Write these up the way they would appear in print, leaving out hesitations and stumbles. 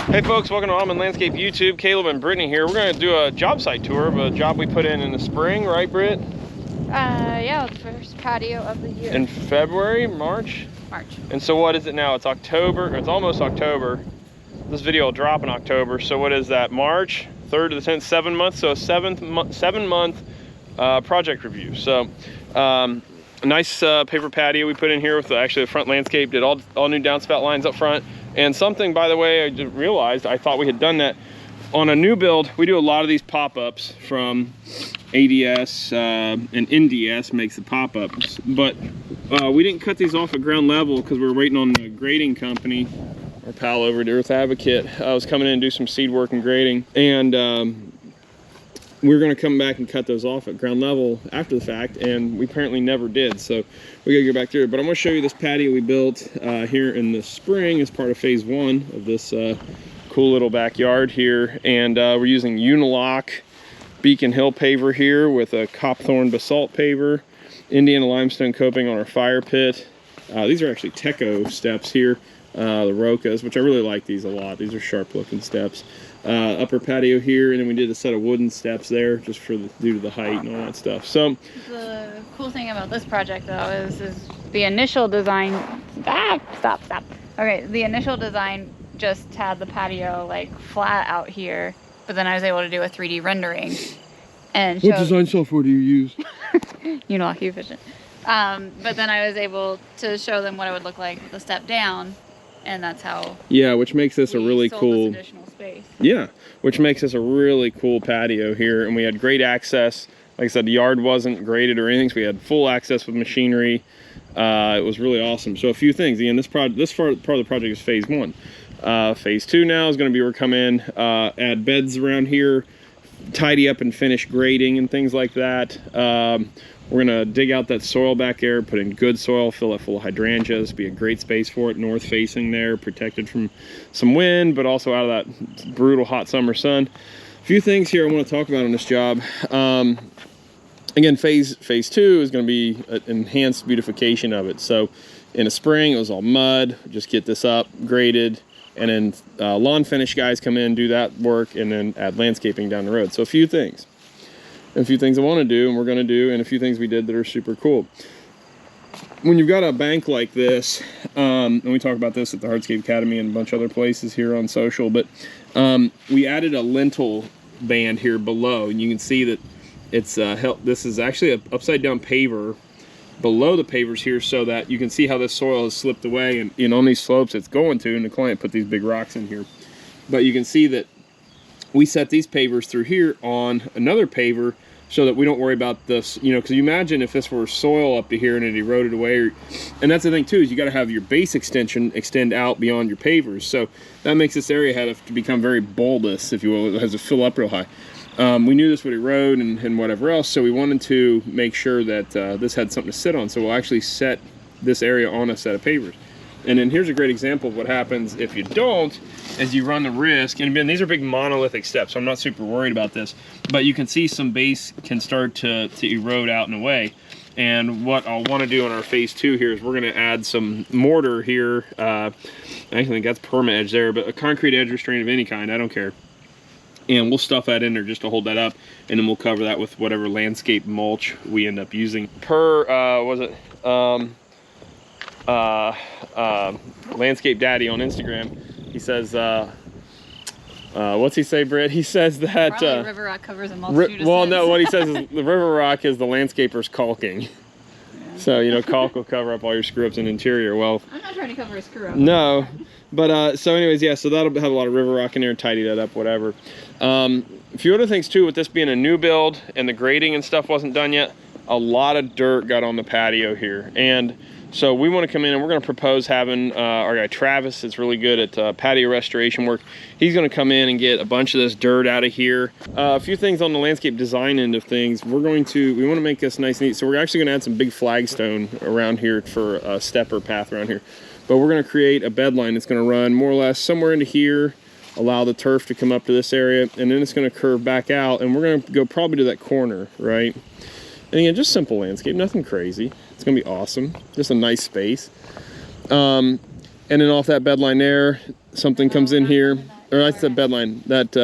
Hey folks, welcome to Auman Landscape YouTube. Caleb and Brittany here. We're going to do a job site tour of a job we put in the spring, right, Britt? Yeah, the first patio of the year. In February, March? March. And so what is it now? It's October. It's almost October. This video will drop in October. So what is that? March 3rd to the 10th, 7 months. So a 7-month project review. So a nice paper patio we put in here with actually the front landscape. Did all new downspout lines up front. And something, by the way, I just realized, I thought we had done that. On a new build, we do a lot of these pop-ups from ADS and NDS makes the pop-ups. But we didn't cut these off at ground level because we were waiting on the grading company. Our pal over at Earth Advocate was coming in and do some seed work and grading. And we're going to come back and cut those off at ground level after the fact, and we apparently never did, so we got to go back through it. But I'm going to show you this patio we built here in the spring as part of phase 1 of this cool little backyard here. And we're using Unilock Beacon Hill paver here with a Copthorn basalt paver, Indiana limestone coping on our fire pit. These are actually Teco steps here, the Rocas, which I really like these a lot. These are sharp looking steps. Upper patio here, and then we did a set of wooden steps there just for due to the height and all that stuff. So the cool thing about this project though is the initial design. Stop. Okay, the initial design just had the patio like flat out here, but then I was able to do a 3D rendering. And what design software do you use? Unilock Efficient. But then I was able to show them what it would look like with a step down. And that's how. Yeah, which makes this a really cool. Additional space. Yeah, which makes this a really cool patio here, and we had great access. Like I said, the yard wasn't graded or anything, so we had full access with machinery. It was really awesome. So a few things. Again, this part of the project is phase 1. Phase 2 now is going to be we're come in, add beds around here, tidy up and finish grading and things like that. We're gonna dig out that soil back there, put in good soil, fill it full of hydrangeas, be a great space for it, north facing there, protected from some wind, but also out of that brutal hot summer sun. A few things here I want to talk about on this job. Again, phase 2 is gonna be an enhanced beautification of it. So in the spring, it was all mud, just get this up, graded, and then lawn finish guys come in, do that work, and then add landscaping down the road. So a few things. A few things I want to do and we're going to do, and a few things we did that are super cool. When you've got a bank like this, and we talk about this at the Hardscape Academy and a bunch of other places here on social, but we added a lintel band here below, and you can see that it's this is actually an upside down paver below the pavers here, so that you can see how this soil has slipped away, and on these slopes it's going to, and the client put these big rocks in here. But you can see that we set these pavers through here on another paver so that we don't worry about this, you know, because you imagine if this were soil up to here and it eroded away, and that's the thing too, is you got to have your base extension extend out beyond your pavers. So that makes this area have to become very bulbous, if you will. It has to fill up real high. We knew this would erode and whatever else, so we wanted to make sure that this had something to sit on. So we'll actually set this area on a set of pavers. And then here's a great example of what happens if you don't, as you run the risk. And again, these are big monolithic steps, so I'm not super worried about this. But you can see some base can start to erode out and away. And what I'll want to do in our phase 2 here is we're going to add some mortar here. I think that's perma edge there, but a concrete edge restraint of any kind, I don't care. And we'll stuff that in there just to hold that up, and then we'll cover that with whatever landscape mulch we end up using. Landscape Daddy on Instagram, he says, what's he say, Britt? He says that river rock covers a multitude of well, sins. no, what he says is the river rock is the landscaper's caulking. Yeah. So, you know, caulk will cover up all your screw-ups in interior. Well, I'm not trying to cover a screw-up. No, but so anyways, yeah, so that'll have a lot of river rock in there and tidy that up, whatever. A few other things too, with this being a new build and the grading and stuff wasn't done yet, a lot of dirt got on the patio here. And so we want to come in and we're going to propose having our guy Travis, that's really good at patio restoration work. He's going to come in and get a bunch of this dirt out of here. A few things on the landscape design end of things. We want to make this nice and neat. So we're actually going to add some big flagstone around here for a stepper path around here. But we're going to create a bed line that's going to run more or less somewhere into here, allow the turf to come up to this area, and then it's going to curve back out, and we're going to go probably to that corner, right? And again, just simple landscape, nothing crazy. It's gonna be awesome, just a nice space. And then off that bed line there, something comes in here. or that's the bed line, that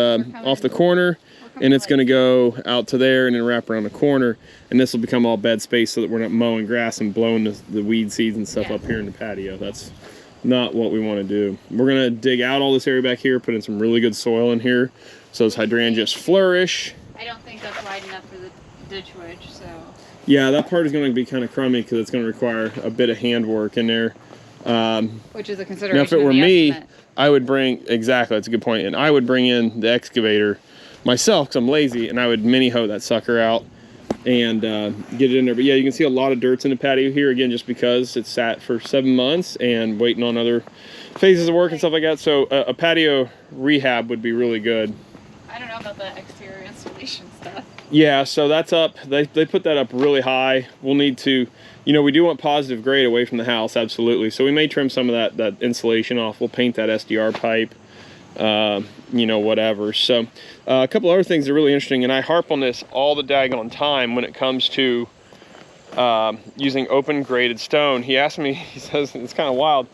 off the corner, and it's gonna go out to there and then wrap around the corner, and this will become all bed space so that we're not mowing grass and blowing the weed seeds and stuff up here in the patio. That's not what we want to do. We're gonna dig out all this area back here, put in some really good soil in here so those hydrangeas flourish. I don't think that's wide enough for the ditch wedge, so. Yeah, that part is going to be kind of crummy because it's going to require a bit of handwork in there. Which is a consideration. Now, if it were me, I would bring, exactly, that's a good point, and I would bring in the excavator myself because I'm lazy, and I would mini hoe that sucker out and get it in there. But yeah, you can see a lot of dirt's in the patio here, again, just because it's sat for 7 months and waiting on other phases of work and stuff like that. So a patio rehab would be really good. I don't know about the exterior installation stuff. Yeah, so that's up. They put that up really high. We'll need to, you know, we do want positive grade away from the house, absolutely. So we may trim some of that insulation off. We'll paint that SDR pipe, you know, whatever. So a couple other things that are really interesting, and I harp on this all the daggone time when it comes to using open graded stone. He asked me, he says, it's kind of wild,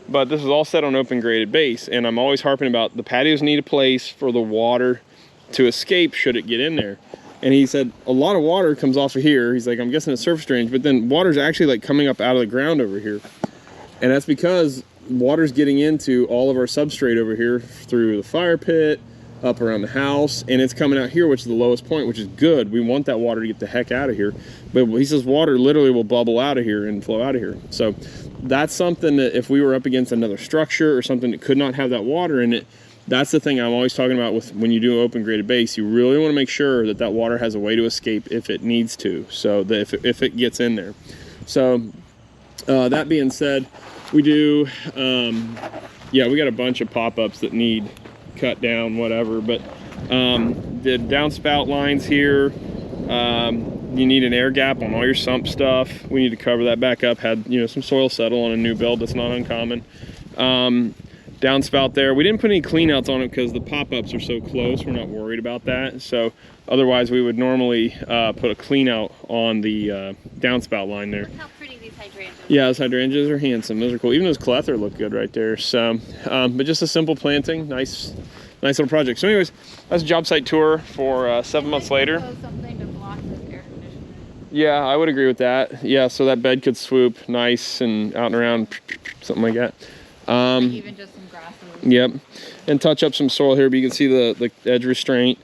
but this is all set on open graded base, and I'm always harping about the patios need a place for the water to escape should it get in there. And he said a lot of water comes off of here. He's like, I'm guessing it's surface drainage, but then water's actually like coming up out of the ground over here. And that's because water's getting into all of our substrate over here through the fire pit, up around the house, and it's coming out here, which is the lowest point, which is good. We want that water to get the heck out of here. But he says water literally will bubble out of here and flow out of here. So that's something that if we were up against another structure or something that could not have that water in it, that's the thing I'm always talking about with when you do open graded base. You really want to make sure that that water has a way to escape if it needs to, so that if it gets in there. So that being said, we do, yeah, we got a bunch of pop-ups that need cut down, whatever, but the downspout lines here, you need an air gap on all your sump stuff. We need to cover that back up. Had, you know, some soil settle on a new build. That's not uncommon. Downspout there, we didn't put any clean outs on it because the pop-ups are so close. We're not worried about that. So otherwise we would normally put a clean out on the downspout line there. Look how pretty these hydrangeas are. Yeah, those hydrangeas are handsome. Those are cool. Even those clether look good right there. So but just a simple planting, nice little project. So anyways, that's a job site tour for 7 months later. Something to block this air conditioner. Yeah, I would agree with that. Yeah, so that bed could swoop nice and out and around, something like that. Like even just some grasses. Yep, and touch up some soil here, but you can see the edge restraint,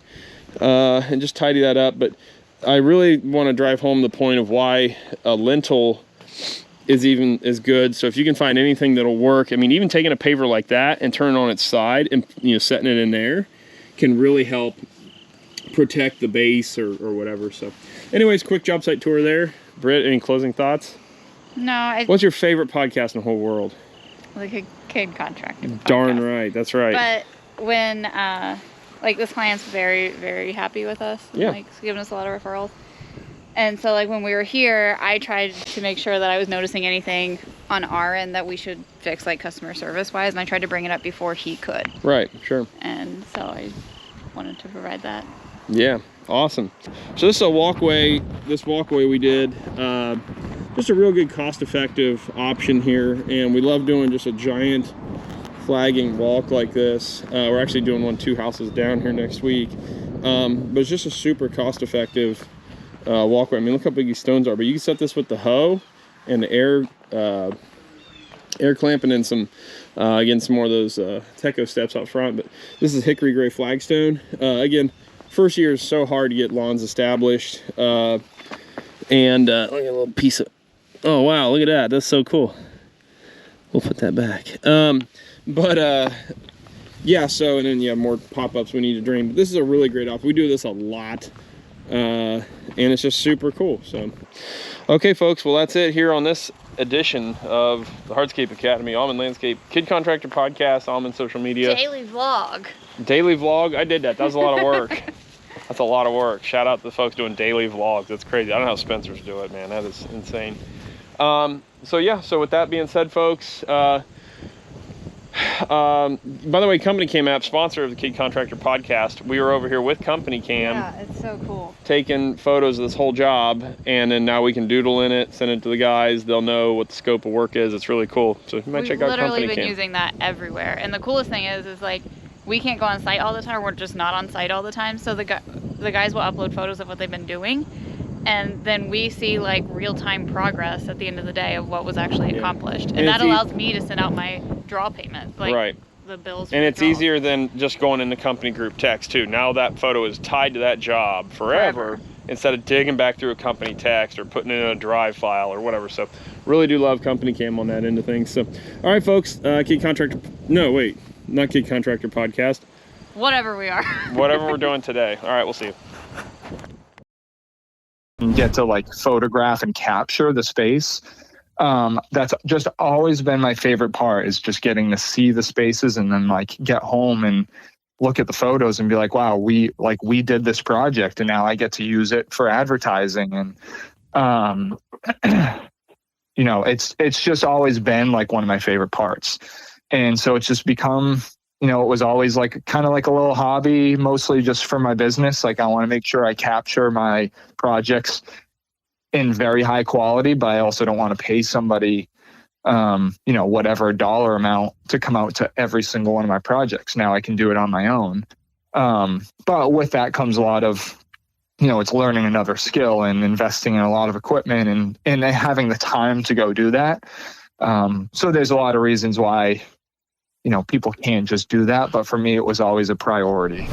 and just tidy that up. But I really want to drive home the point of why a lintel is good. So if you can find anything that'll work, I mean, even taking a paver like that and turning it on its side and, you know, setting it in there can really help protect the base or whatever. So anyways, quick job site tour there. Britt, any closing thoughts? No. What's your favorite podcast in the whole world? Like a kid contractor podcast. Darn right, that's right. But when like this client's very, very happy with us, and, yeah, like giving us a lot of referrals, and so like when we were here, I tried to make sure that I was noticing anything on our end that we should fix, like customer service wise, and I tried to bring it up before he could. Right, sure. And so I wanted to provide that. Yeah, awesome. So this is a walkway. This walkway we did. Just a real good cost-effective option here, and we love doing just a giant flagging walk like this. We're actually doing 2 houses down here next week, but it's just a super cost-effective walkway. I mean, look how big these stones are, but you can set this with the hoe and the air clamp, and then some again some more of those Teco steps out front. But this is hickory gray flagstone. Again, first year is so hard to get lawns established, and look at a little piece of, oh wow, look at that, that's so cool. We'll put that back. Yeah, so, and then yeah, more pop-ups we need to drain. But this is a really great option. We do this a lot, and it's just super cool. So okay folks, well that's it here on this edition of the Hardscape Academy Auman Landscape Kid Contractor Podcast, Auman social media. Daily vlog. Daily vlog, I did that. That was a lot of work. That's a lot of work. Shout out to the folks doing daily vlogs. That's crazy. I don't know how Spencer's do it, man. That is insane. So yeah, so with that being said, folks, by the way, Company Cam app, sponsor of the Kid Contractor Podcast. We were over here with Company Cam. Yeah, it's so cool. Taking photos of this whole job, and then now we can doodle in it, send it to the guys. They'll know what the scope of work is. It's really cool. So you might check out Company Cam. We've literally been using that everywhere. And the coolest thing is like, we can't go on site all the time, or we're just not on site all the time. So the guys will upload photos of what they've been doing, and then we see like real-time progress at the end of the day of what was actually accomplished, and that allows me to send out my draw payment, like the bills. And it's easier than just going in the company group text too. Now that photo is tied to that job forever. Instead of digging back through a company text or putting it in a drive file or whatever. So really do love Company Cam on that end of things. So, all right, folks, Kid Contractor, no, wait, not Kid Contractor Podcast. Whatever we are. Whatever we're doing today. All right, we'll see you. And get to like photograph and capture the space. That's just always been my favorite part, is just getting to see the spaces and then like get home and look at the photos and be like, wow, we did this project and now I get to use it for advertising. And, you know, it's just always been like one of my favorite parts. And so it's just become, you know, it was always like kind of like a little hobby, mostly just for my business. Like I want to make sure I capture my projects in very high quality, but I also don't want to pay somebody you know, whatever dollar amount to come out to every single one of my projects. Now I can do it on my own. But with that comes a lot of, you know, it's learning another skill and investing in a lot of equipment and having the time to go do that. So there's a lot of reasons why, you know, people can't just do that. But for me, it was always a priority.